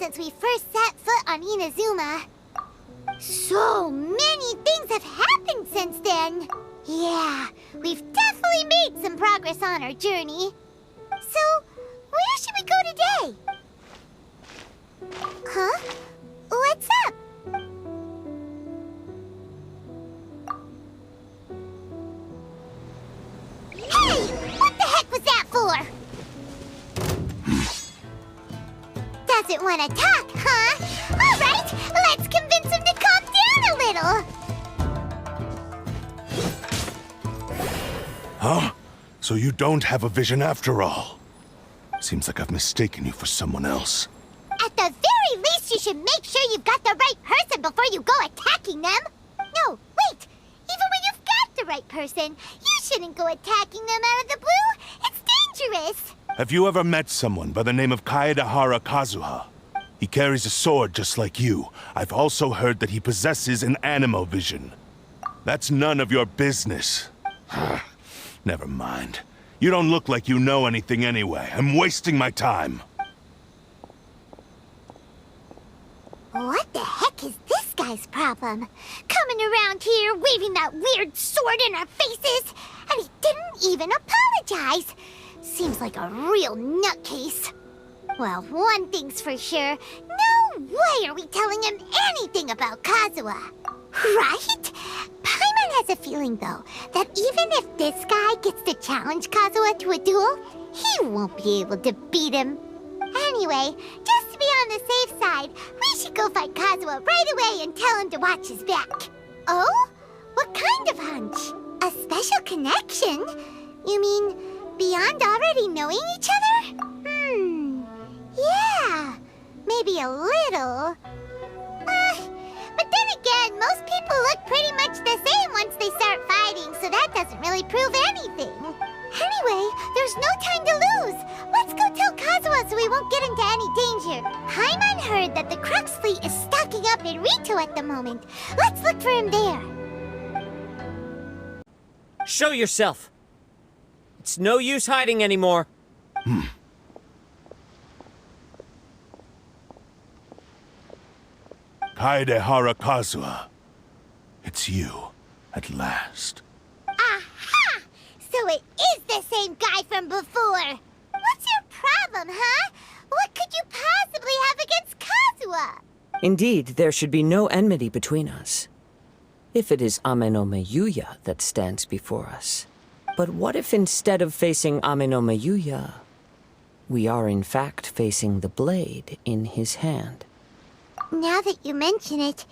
since we first set foot on Inazuma. So many things have happened since then. Yeah, we've definitely made some progress on our journey. So, where should we go today? Huh? What's up? Hey! What the heck was that for? Doesn't want to talk, huh? All right, let's convince him to calm down a little. Huh? So you don't have a vision after all? Seems like I've mistaken you for someone else. At the very least, you should make sure you've got the right person before you go attacking them. No, wait. Even when you've got the right person, you shouldn't go attacking them out of the blue. It's dangerous. Have you ever met someone by the name of Kazuha? He carries a sword just like you. I've also heard that he possesses an animo vision. That's none of your business. Never mind. You don't look like you know anything anyway. I'm wasting my time. What the heck is this guy's problem? Coming around here, waving that weird sword in our faces, and he didn't even apologize. Seems like a real nutcase. Well, one thing's for sure. No way are we telling him anything about Kazuha. Right? Paimon has a feeling, though, that even if this guy gets to challenge Kazuha to a duel, he won't be able to beat him. Anyway, just to be on the safe side, we should go find Kazuha right away and tell him to watch his back. Oh? What kind of hunch? A special connection? You mean beyond already knowing each other? Yeah, maybe a little. But then again, most people look pretty much the same once they start fighting, so that doesn't really prove anything. Anyway, there's no time to lose. Let's go tell Kazuha so we won't get into any danger. Paimon heard that the Crux fleet is stocking up in Rito at the moment. Let's look for him there. Show yourself. It's no use hiding anymore. Kazuha. It's you, at last. Aha! So it is the same guy from before. What's your problem, huh? What could you possibly have against Kazuha? Indeed, there should be no enmity between us. If it is Ame no Miyuya that stands before us. But what if instead of facing Ame no Miyuya, we are in fact facing the blade in his hand? Now that you mention it,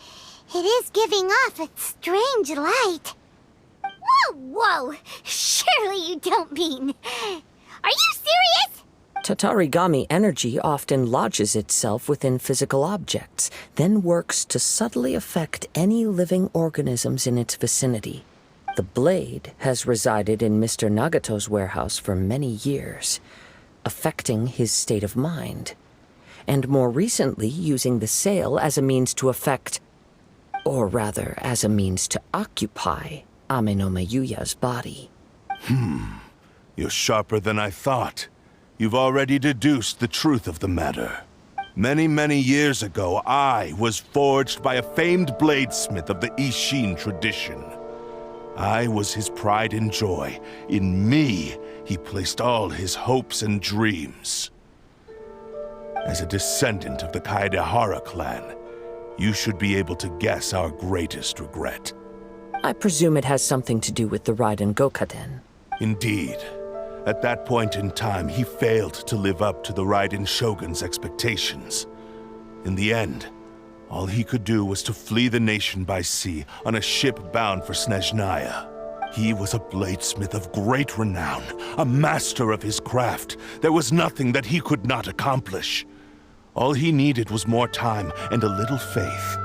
it is giving off a strange light. Whoa, whoa! Surely you don't mean... Are you serious? Tatarigami energy often lodges itself within physical objects, then works to subtly affect any living organisms in its vicinity. The blade has resided in Mr. Nagato's warehouse for many years, affecting his state of mind, and more recently using the sail as a means to affect, or rather as a means to occupy, Ame no Miyuya's body. You're sharper than I thought. You've already deduced the truth of the matter. Many, many years ago, I was forged by a famed bladesmith of the Isshin tradition. I was his pride and joy. In me, he placed all his hopes and dreams. As a descendant of the Kaedehara clan, you should be able to guess our greatest regret. I presume it has something to do with the Raiden Gokaden. Indeed. At that point in time, he failed to live up to the Raiden Shogun's expectations. In the end, all he could do was to flee the nation by sea on a ship bound for Snezhnaya. He was a bladesmith of great renown, a master of his craft. There was nothing that he could not accomplish. All he needed was more time and a little faith.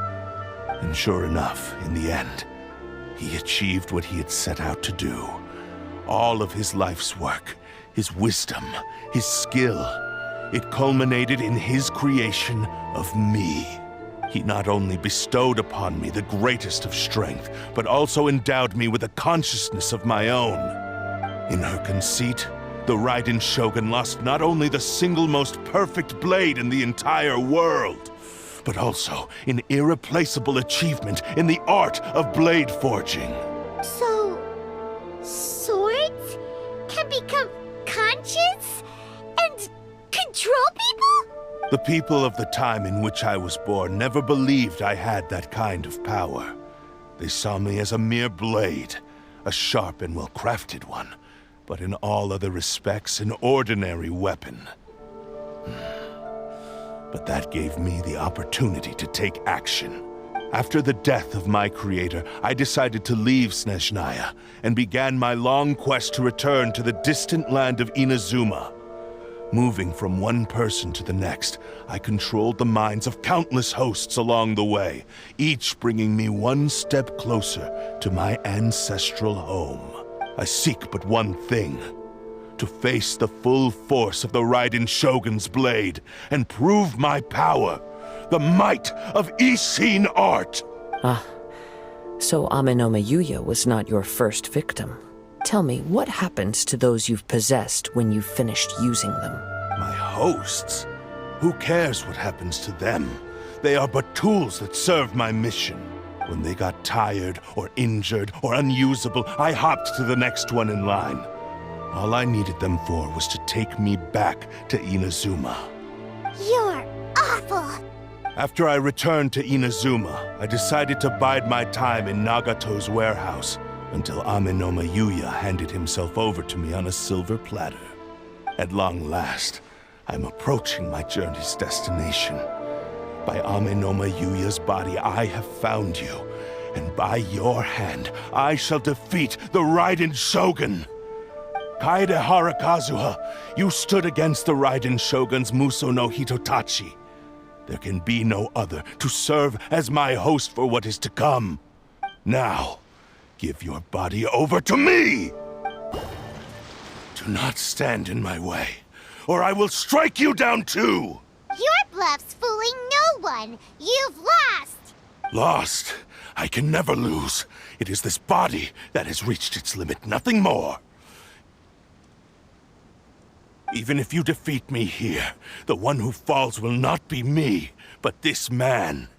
And sure enough, in the end, he achieved what he had set out to do. All of his life's work, his wisdom, his skill, it culminated in his creation of me. He not only bestowed upon me the greatest of strength, but also endowed me with a consciousness of my own. In her conceit, the Raiden Shogun lost not only the single most perfect blade in the entire world, but also an irreplaceable achievement in the art of blade forging. So, swords can become conscious and control people? The people of the time in which I was born never believed I had that kind of power. They saw me as a mere blade, a sharp and well-crafted one, but in all other respects an ordinary weapon. But that gave me the opportunity to take action. After the death of my creator, I decided to leave Snezhnaya and began my long quest to return to the distant land of Inazuma. Moving from one person to the next, I controlled the minds of countless hosts along the way, each bringing me one step closer to my ancestral home. I seek but one thing: to face the full force of the Raiden Shogun's blade and prove my power, the might of Isshin art. So Amenoma Yuya was not your first victim. Tell me, what happens to those you've possessed when you've finished using them? My hosts? Who cares what happens to them? They are but tools that serve my mission. When they got tired, or injured, or unusable, I hopped to the next one in line. All I needed them for was to take me back to Inazuma. You're awful. After I returned to Inazuma, I decided to bide my time in Nagato's warehouse until Amenoma Yuya handed himself over to me on a silver platter. At long last, I'm approaching my journey's destination. By Amenoma Yuya's body, I have found you, and by your hand, I shall defeat the Raiden Shogun. Kaedehara Kazuha, you stood against the Raiden Shogun's Muso no Hitotachi. There can be no other to serve as my host for what is to come. Now, give your body over to me! Do not stand in my way, or I will strike you down too! Your bluff's fooling no one. You've lost. Lost? I can never lose. It is this body that has reached its limit, nothing more. Even if you defeat me here, the one who falls will not be me, but this man.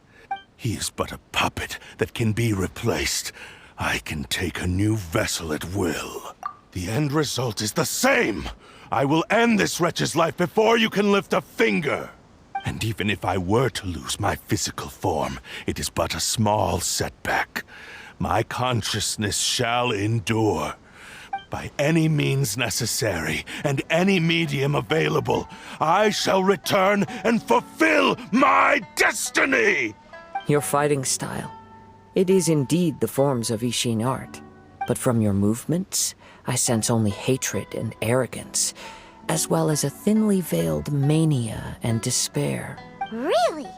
He is but a puppet that can be replaced. I can take a new vessel at will. The end result is the same! I will end this wretch's life before you can lift a finger! And even if I were to lose my physical form, it is but a small setback. My consciousness shall endure. By any means necessary, and any medium available, I shall return and fulfill my destiny! Your fighting style. It is indeed the forms of Isshin art. But from your movements, I sense only hatred and arrogance, as well as a thinly veiled mania and despair. Really?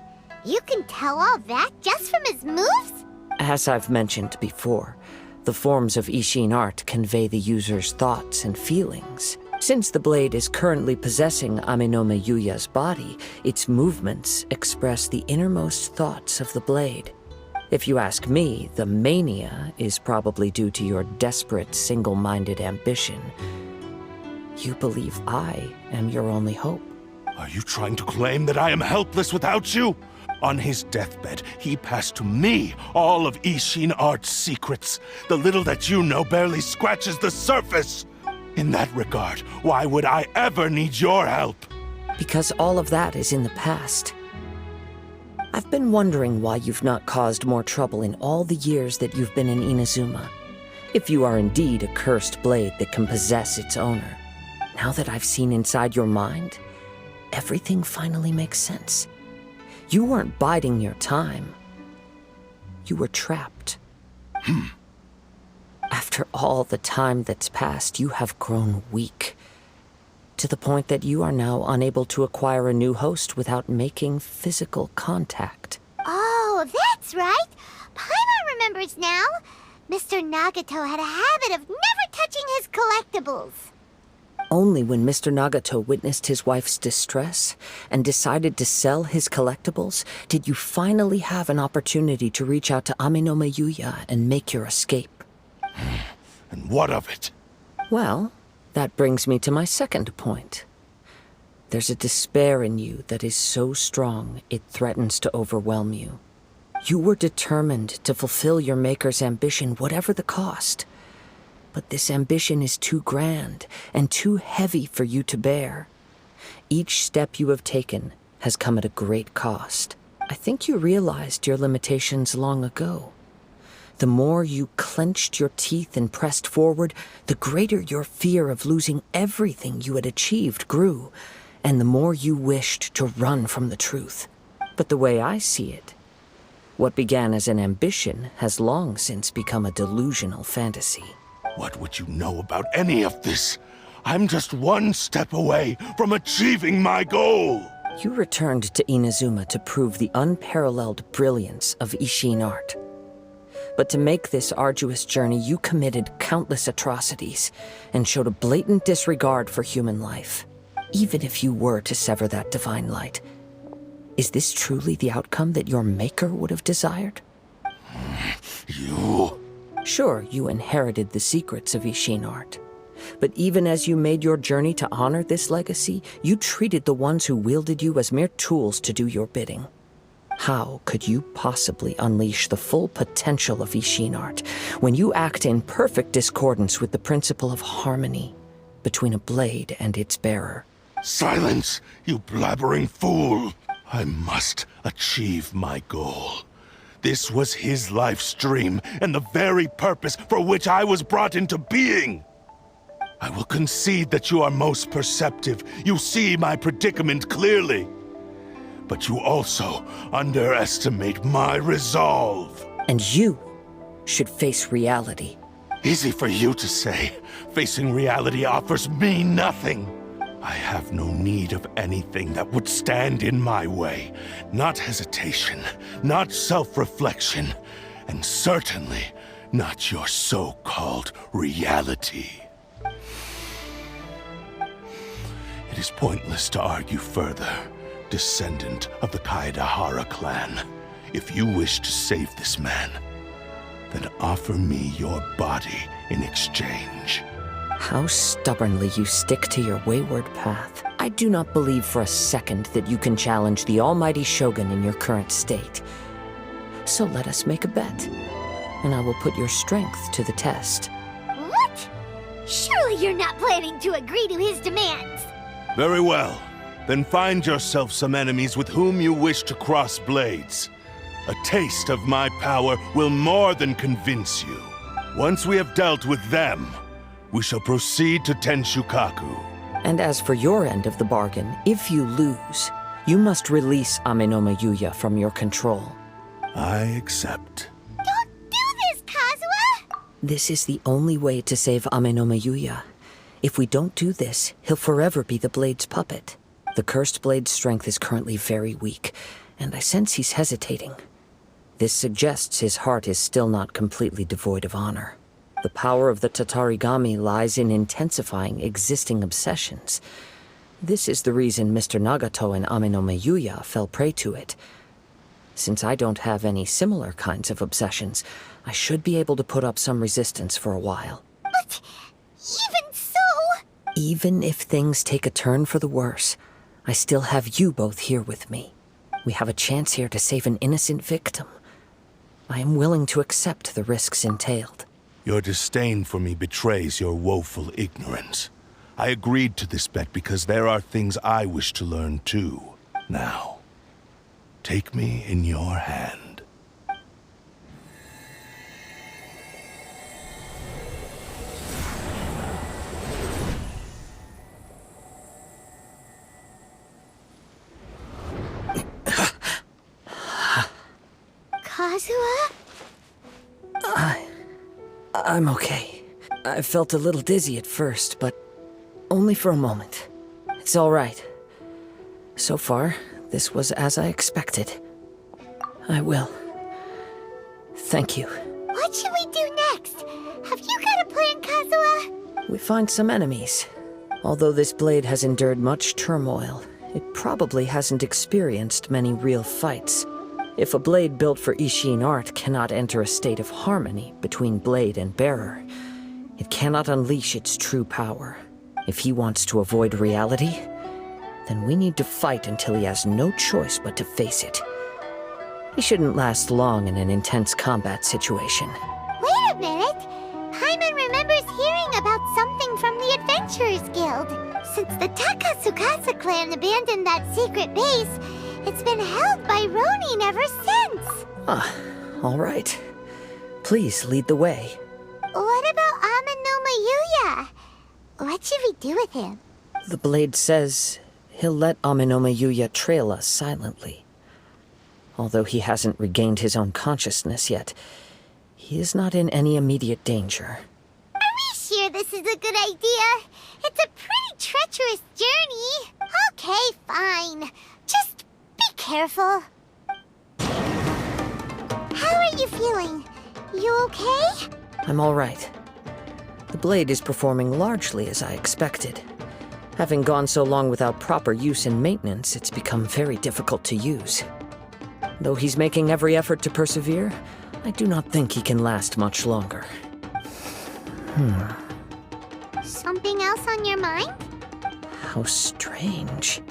You can tell all that just from his moves? As I've mentioned before, the forms of Isshin art convey the user's thoughts and feelings. Since the blade is currently possessing Amenoma Yuya's body, its movements express the innermost thoughts of the blade. If you ask me, the mania is probably due to your desperate, single-minded ambition. You believe I am your only hope. Are you trying to claim that I am helpless without you? On his deathbed, he passed to me all of Isshin art's secrets. The little that you know barely scratches the surface. In that regard, why would I ever need your help? Because all of that is in the past. I've been wondering why you've not caused more trouble in all the years that you've been in Inazuma. If you are indeed a cursed blade that can possess its owner. Now that I've seen inside your mind, everything finally makes sense. You weren't biding your time. You were trapped. After all the time that's passed, you have grown weak. To the point that you are now unable to acquire a new host without making physical contact. Oh, that's right. Paimon remembers now. Mr. Nagato had a habit of never touching his collectibles. Only when Mr. Nagato witnessed his wife's distress and decided to sell his collectibles did you finally have an opportunity to reach out to Amenoma Yuya and make your escape. And what of it? Well, That brings me to my second point. There's a despair in you that is so strong it threatens to overwhelm you. You were determined to fulfill your maker's ambition, whatever the cost. But this ambition is too grand and too heavy for you to bear. Each step you have taken has come at a great cost. I think you realized your limitations long ago. The more you clenched your teeth and pressed forward, the greater your fear of losing everything you had achieved grew, and the more you wished to run from the truth. But the way I see it, what began as an ambition has long since become a delusional fantasy. What would you know about any of this? I'm just one step away from achieving my goal! You returned to Inazuma to prove the unparalleled brilliance of Isshin art. But to make this arduous journey, you committed countless atrocities and showed a blatant disregard for human life. Even if you were to sever that divine light, is this truly the outcome that your maker would have desired? You... Sure, you inherited the secrets of Isshin art. But even as you made your journey to honor this legacy, you treated the ones who wielded you as mere tools to do your bidding. How could you possibly unleash the full potential of Isshin art when you act in perfect discordance with the principle of harmony between a blade and its bearer? Silence, you blabbering fool! I must achieve my goal. This was his life's dream, and the very purpose for which I was brought into being. I will concede that you are most perceptive. You see my predicament clearly. But you also underestimate my resolve. And you should face reality. Easy for you to say. Facing reality offers me nothing. I have no need of anything that would stand in my way. Not hesitation, not self-reflection, and certainly not your so-called reality. It is pointless to argue further, descendant of the Kaedahara clan. If you wish to save this man, then offer me your body in exchange. How stubbornly you stick to your wayward path. I do not believe for a second that you can challenge the almighty Shogun in your current state. So let us make a bet, and I will put your strength to the test. What? Surely you're not planning to agree to his demands. Very well. Then find yourself some enemies with whom you wish to cross blades. A taste of my power will more than convince you. Once we have dealt with them, we shall proceed to Tenshukaku. And as for your end of the bargain, if you lose, you must release Amenoma Yuya from your control. I accept. Don't do this, Kazuha! This is the only way to save Amenoma Yuya. If we don't do this, he'll forever be the Blade's puppet. The Cursed Blade's strength is currently very weak, and I sense he's hesitating. This suggests his heart is still not completely devoid of honor. The power of the Tatarigami lies in intensifying existing obsessions. This is the reason Mr. Nagato and Amenoma Yuya fell prey to it. Since I don't have any similar kinds of obsessions, I should be able to put up some resistance for a while. But even so... Even if things take a turn for the worse, I still have you both here with me. We have a chance here to save an innocent victim. I am willing to accept the risks entailed. Your disdain for me betrays your woeful ignorance. I agreed to this bet because there are things I wish to learn too. Now, take me in your hand. Kazuha? I'm okay. I felt a little dizzy at first, but only for a moment. It's all right. So far, this was as I expected. I will. Thank you. What should we do next? Have you got a plan, Kazuha? We find some enemies. Although this blade has endured much turmoil, it probably hasn't experienced many real fights. If a blade built for Isshin art cannot enter a state of harmony between blade and bearer, it cannot unleash its true power. If he wants to avoid reality, then we need to fight until he has no choice but to face it. He shouldn't last long in an intense combat situation. Wait a minute! Paimon remembers hearing about something from the Adventurers Guild. Since the Takasukasa clan abandoned that secret base, it's been held by Ronin ever since. Ah, all right. Please lead the way. What about Amanoma Yuya? What should we do with him? The blade says he'll let Amanoma Yuya trail us silently. Although he hasn't regained his own consciousness yet, he is not in any immediate danger. Are we sure this is a good idea? It's a pretty treacherous journey. Okay, fine. Just be careful. How are you feeling? You okay? I'm all right. The blade is performing largely as I expected. Having gone so long without proper use and maintenance, it's become very difficult to use. Though he's making every effort to persevere, I do not think he can last much longer. Something else on your mind? How strange.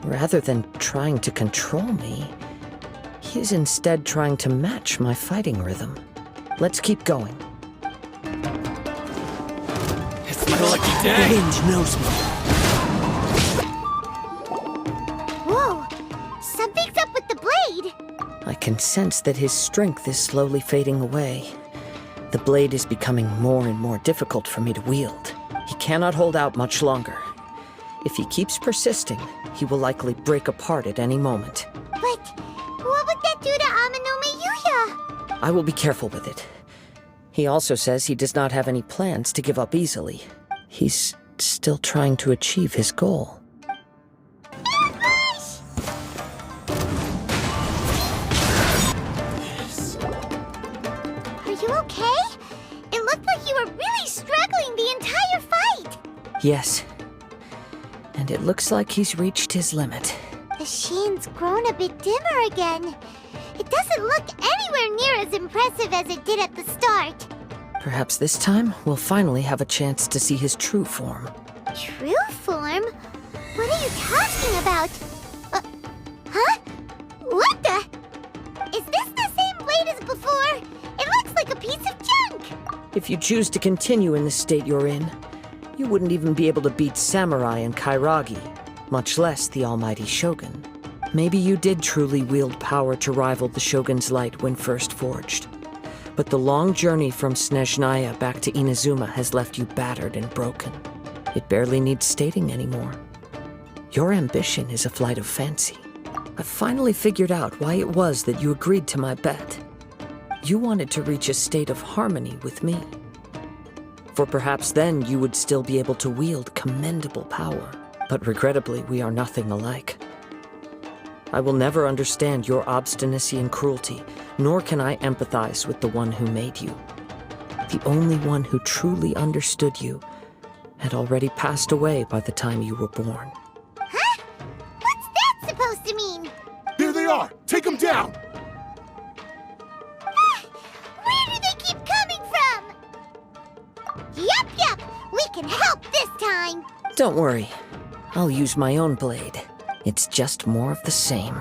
Rather than trying to control me, he is instead trying to match my fighting rhythm. Let's keep going. It's my lucky day. The wind knows me. Whoa! Something's up with the blade! I can sense that his strength is slowly fading away. The blade is becoming more and more difficult for me to wield. He cannot hold out much longer. If he keeps persisting, he will likely break apart at any moment. But what would that do to Amanoma Yuya? I will be careful with it. He also says he does not have any plans to give up easily. He's still trying to achieve his goal. Ambush! Are you okay? It looked like you were really struggling the entire fight. Yes. And it looks like he's reached his limit. The sheen's grown a bit dimmer again. It doesn't look anywhere near as impressive as it did at the start. Perhaps this time we'll finally have a chance to see his true form. True form? What are you talking about? Huh? What the? Is this the same blade as before? It looks like a piece of junk! If you choose to continue in the state you're in, you wouldn't even be able to beat Samurai and Kairagi, much less the almighty Shogun. Maybe you did truly wield power to rival the Shogun's light when first forged. But the long journey from Snezhnaya back to Inazuma has left you battered and broken. It barely needs stating anymore. Your ambition is a flight of fancy. I've finally figured out why it was that you agreed to my bet. You wanted to reach a state of harmony with me. For perhaps then you would still be able to wield commendable power. But regrettably, we are nothing alike. I will never understand your obstinacy and cruelty, nor can I empathize with the one who made you. The only one who truly understood you had already passed away by the time you were born. Huh? What's that supposed to mean? There they are! Take them down! Where do they keep coming from? Yup, we can help this time. Don't worry. I'll use my own blade. It's just more of the same.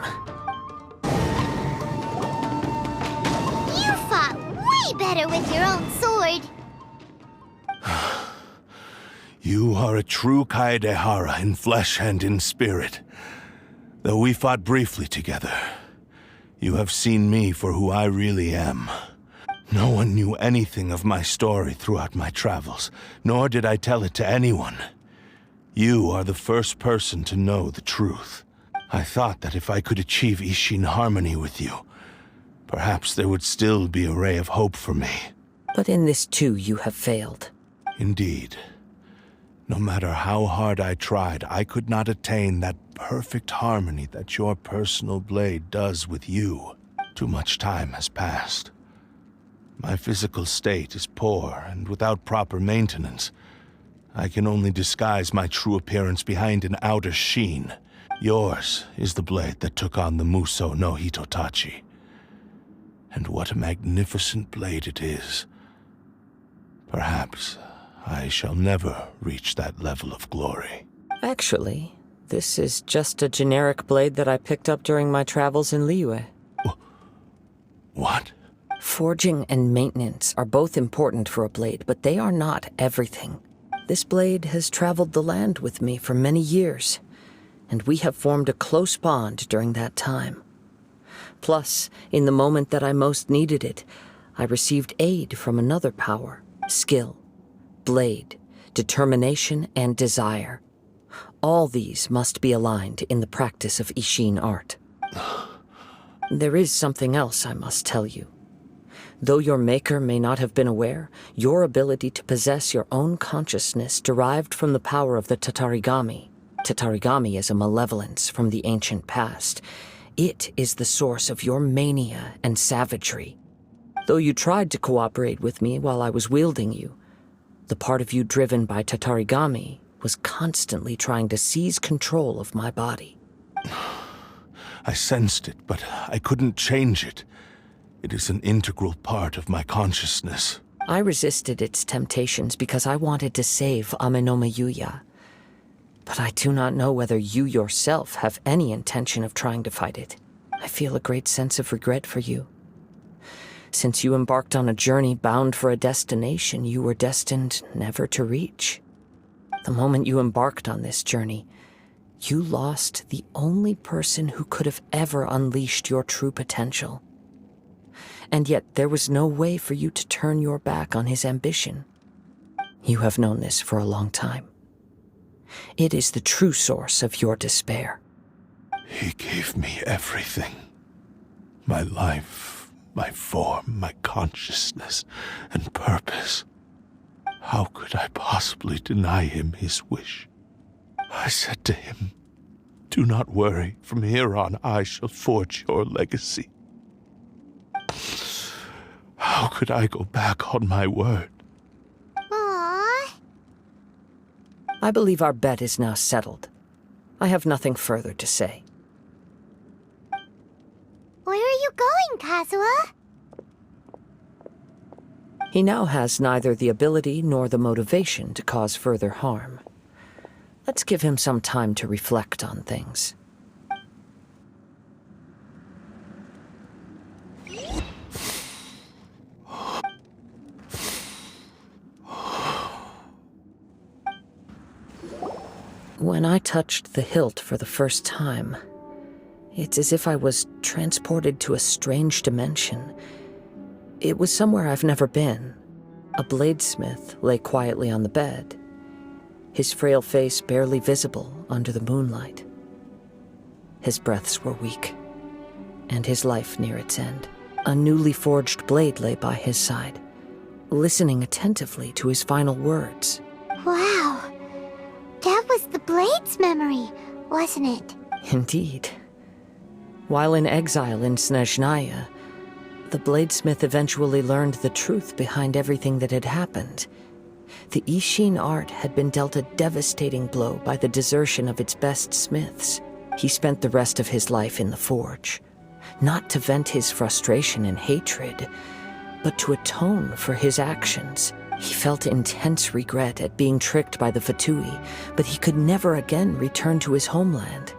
You fought way better with your own sword. You are a true Kaedehara in flesh and in spirit. Though we fought briefly together, you have seen me for who I really am. No one knew anything of my story throughout my travels, nor did I tell it to anyone. You are the first person to know the truth. I thought that if I could achieve Isshin harmony with you, perhaps there would still be a ray of hope for me. But in this too, you have failed. Indeed. No matter how hard I tried, I could not attain that perfect harmony that your personal blade does with you. Too much time has passed. My physical state is poor, and without proper maintenance, I can only disguise my true appearance behind an outer sheen. Yours is the blade that took on the Muso no Hitotachi. And what a magnificent blade it is. Perhaps I shall never reach that level of glory. Actually, this is just a generic blade that I picked up during my travels in Liyue. What? Forging and maintenance are both important for a blade, but they are not everything. This blade has traveled the land with me for many years, and we have formed a close bond during that time. Plus, in the moment that I most needed it, I received aid from another power: skill, blade, determination, and desire. All these must be aligned in the practice of Isshin art. There is something else I must tell you. Though your maker may not have been aware, your ability to possess your own consciousness derived from the power of the Tatarigami. Tatarigami is a malevolence from the ancient past. It is the source of your mania and savagery. Though you tried to cooperate with me while I was wielding you, the part of you driven by Tatarigami was constantly trying to seize control of my body. I sensed it, but I couldn't change it. It is an integral part of my consciousness. I resisted its temptations because I wanted to save Amenoma Yuya. But I do not know whether you yourself have any intention of trying to fight it. I feel a great sense of regret for you. Since you embarked on a journey bound for a destination you were destined never to reach. The moment you embarked on this journey, you lost the only person who could have ever unleashed your true potential. And yet there was no way for you to turn your back on his ambition. You have known this for a long time. It is the true source of your despair. He gave me everything. My life, my form, my consciousness, and purpose. How could I possibly deny him his wish? I said to him, "Do not worry, from here on I shall forge your legacy." How could I go back on my word? Aww. I believe our bet is now settled. I have nothing further to say. Where are you going, Kazuha? He now has neither the ability nor the motivation to cause further harm. Let's give him some time to reflect on things. When I touched the hilt for the first time, it's as if I was transported to a strange dimension. It was somewhere I've never been. A bladesmith lay quietly on the bed, his frail face barely visible under the moonlight. His breaths were weak, and his life near its end. A newly forged blade lay by his side, listening attentively to his final words. Wow. That was the Blade's memory, wasn't it? Indeed. While in exile in Snezhnaya, the bladesmith eventually learned the truth behind everything that had happened. The Isshin art had been dealt a devastating blow by the desertion of its best smiths. He spent the rest of his life in the forge, not to vent his frustration and hatred, but to atone for his actions. He felt intense regret at being tricked by the Fatui, but he could never again return to his homeland.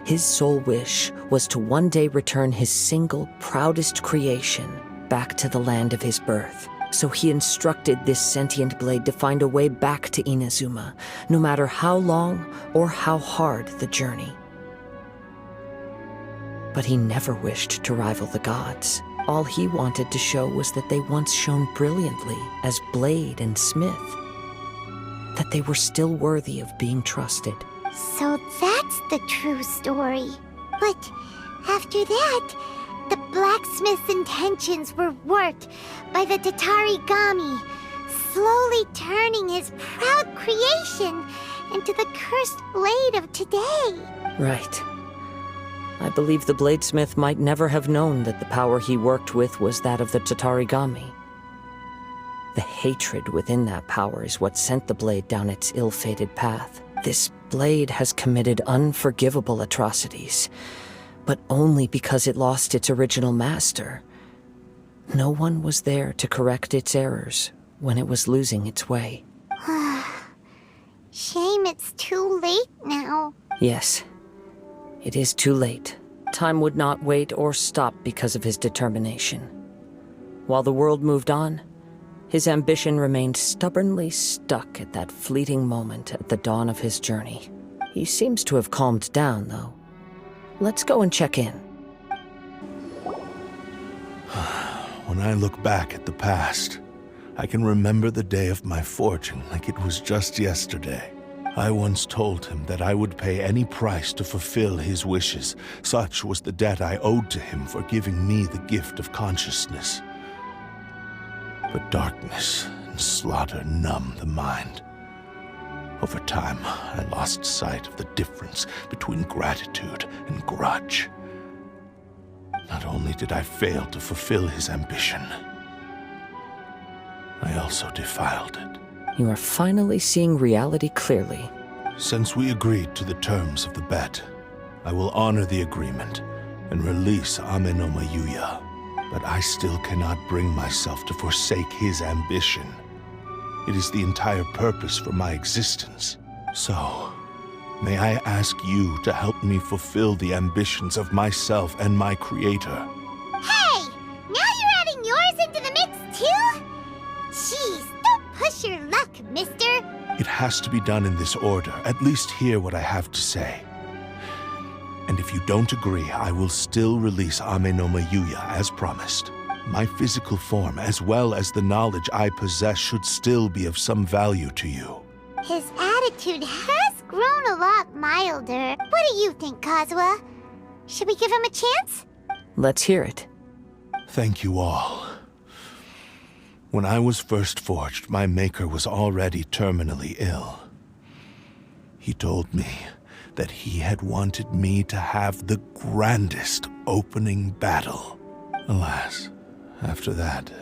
His sole wish was to one day return his single, proudest creation back to the land of his birth. So he instructed this sentient blade to find a way back to Inazuma, no matter how long or how hard the journey. But he never wished to rival the gods. All he wanted to show was that they once shone brilliantly as blade and smith, that they were still worthy of being trusted. So that's the true story. But after that, the blacksmith's intentions were warped by the Tatarigami, slowly turning his proud creation into the cursed blade of today. Right. I believe the bladesmith might never have known that the power he worked with was that of the Tatarigami. The hatred within that power is what sent the blade down its ill-fated path. This blade has committed unforgivable atrocities, but only because it lost its original master. No one was there to correct its errors when it was losing its way. Shame it's too late now. Yes, it is too late. Time would not wait or stop because of his determination. While the world moved on, his ambition remained stubbornly stuck at that fleeting moment at the dawn of his journey. He seems to have calmed down, though. Let's go and check in. When I look back at the past, I can remember the day of my fortune like it was just yesterday. I once told him that I would pay any price to fulfill his wishes. Such was the debt I owed to him for giving me the gift of consciousness. But darkness and slaughter numb the mind. Over time, I lost sight of the difference between gratitude and grudge. Not only did I fail to fulfill his ambition, I also defiled it. You are finally seeing reality clearly. Since we agreed to the terms of the bet, I will honor the agreement and release Ame no Mayuya. But I still cannot bring myself to forsake his ambition. It is the entire purpose for my existence. So, may I ask you to help me fulfill the ambitions of myself and my creator? Hey! Now you're adding yours into the mix, too? Jeez, don't push your luck, mister. It has to be done in this order. At least hear what I have to say. And if you don't agree, I will still release Ame no Mayuya as promised. My physical form, as well as the knowledge I possess, should still be of some value to you. His attitude has grown a lot milder. What do you think, Kazuha? Should we give him a chance? Let's hear it. Thank you all. When I was first forged, my maker was already terminally ill. He told me that he had wanted me to have the grandest opening battle. Alas, after that,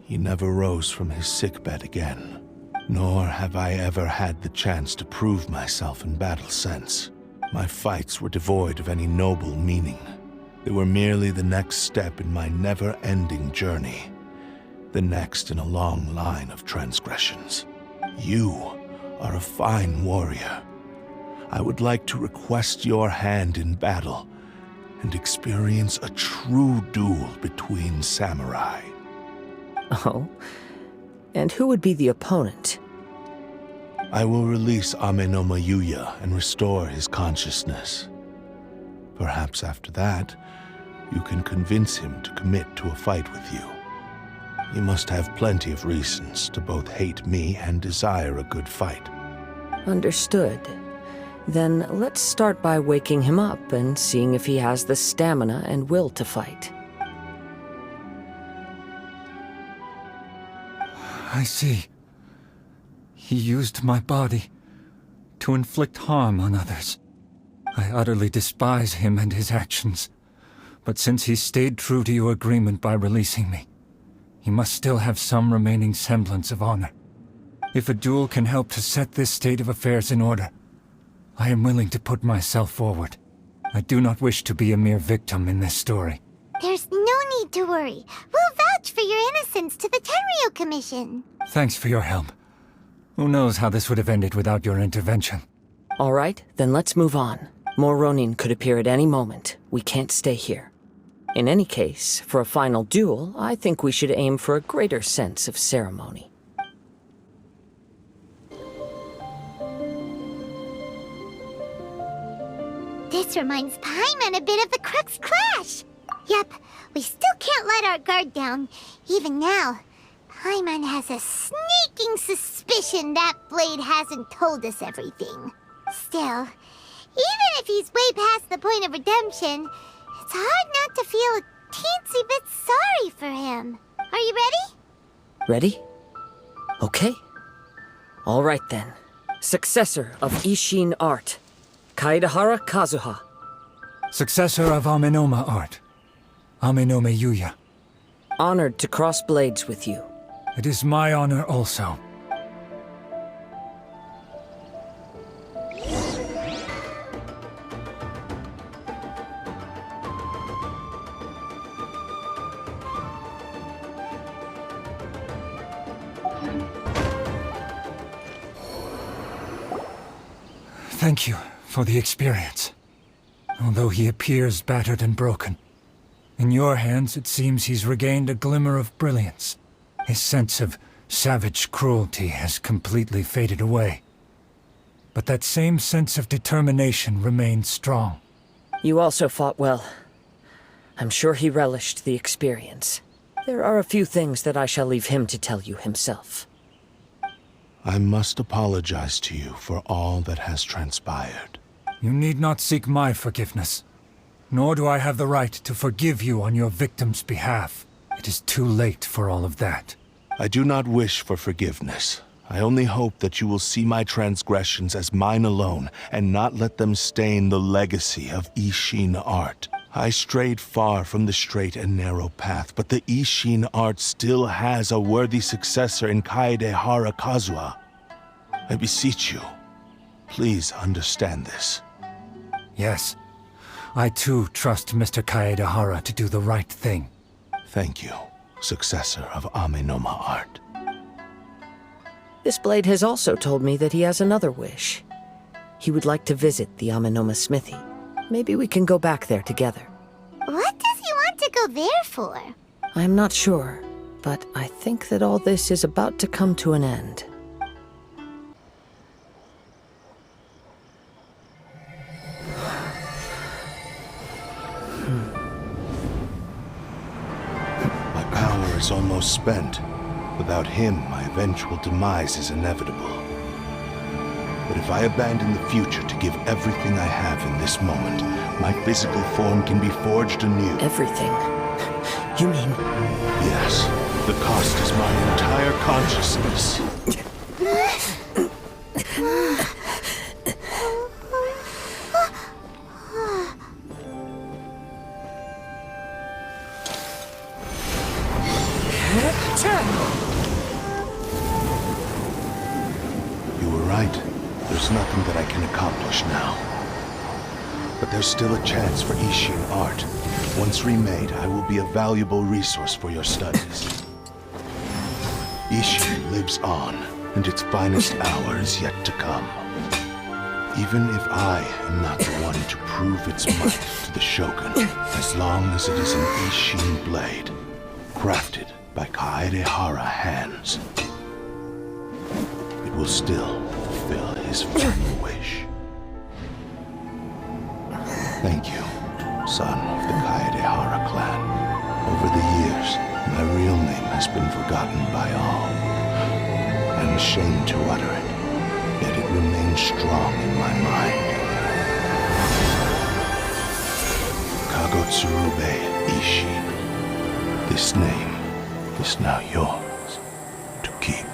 he never rose from his sickbed again. Nor have I ever had the chance to prove myself in battle since. My fights were devoid of any noble meaning. They were merely the next step in my never-ending journey. The next in a long line of transgressions. You are a fine warrior. I would like to request your hand in battle and experience a true duel between samurai. Oh? And who would be the opponent? I will release Ame no Mayuya and restore his consciousness. Perhaps after that, you can convince him to commit to a fight with you. You must have plenty of reasons to both hate me and desire a good fight. Understood. Then let's start by waking him up and seeing if he has the stamina and will to fight. I see. He used my body to inflict harm on others. I utterly despise him and his actions. But since he stayed true to your agreement by releasing me, he must still have some remaining semblance of honor. If a duel can help to set this state of affairs in order, I am willing to put myself forward. I do not wish to be a mere victim in this story. There's no need to worry. We'll vouch for your innocence to the Tenryu Commission. Thanks for your help. Who knows how this would have ended without your intervention? All right, then let's move on. More Ronin could appear at any moment. We can't stay here. In any case, for a final duel, I think we should aim for a greater sense of ceremony. This reminds Paimon a bit of the Crux Clash. Yep, we still can't let our guard down. Even now, Paimon has a sneaking suspicion that Blade hasn't told us everything. Still, even if he's way past the point of redemption, it's hard not to feel a teensy bit sorry for him. Are you ready? Ready? Okay. All right then. Successor of Isshin art, Kaedahara Kazuha. Successor of Amenoma art, Ame no Mayuya. Honored to cross blades with you. It is my honor also. Thank you for the experience. Although he appears battered and broken, in your hands it seems he's regained a glimmer of brilliance. His sense of savage cruelty has completely faded away. But that same sense of determination remains strong. You also fought well. I'm sure he relished the experience. There are a few things that I shall leave him to tell you himself. I must apologize to you for all that has transpired. You need not seek my forgiveness. Nor do I have the right to forgive you on your victim's behalf. It is too late for all of that. I do not wish for forgiveness. I only hope that you will see my transgressions as mine alone, and not let them stain the legacy of Isshin art. I strayed far from the straight and narrow path, but the Isshin art still has a worthy successor in Kaedehara Kazuha. I beseech you, please understand this. Yes, I too trust Mr. Kaedehara to do the right thing. Thank you, successor of Amenoma art. This blade has also told me that he has another wish. He would like to visit the Amenoma smithy. Maybe we can go back there together. What does he want to go there for? I'm not sure, but I think that all this is about to come to an end. My power is almost spent. Without him, my eventual demise is inevitable. But if I abandon the future to give everything I have in this moment, my physical form can be forged anew. Everything? You mean... Yes, the cost is my entire consciousness. You were right. There's nothing that I can accomplish now. But there's still a chance for Isshin art. Once remade, I will be a valuable resource for your studies. Isshin lives on, and its finest hour is yet to come. Even if I am not the one to prove its might to the Shogun, as long as it is an Isshin blade, crafted by Kaedehara hands, it will still fulfill his final wish. Thank you, son of the Kaedehara clan. Over the years, my real name has been forgotten by all. I'm ashamed to utter it, yet it remains strong in my mind. Kagotsurube Isshin. This name is now yours to keep.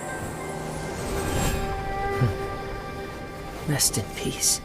Rest in peace.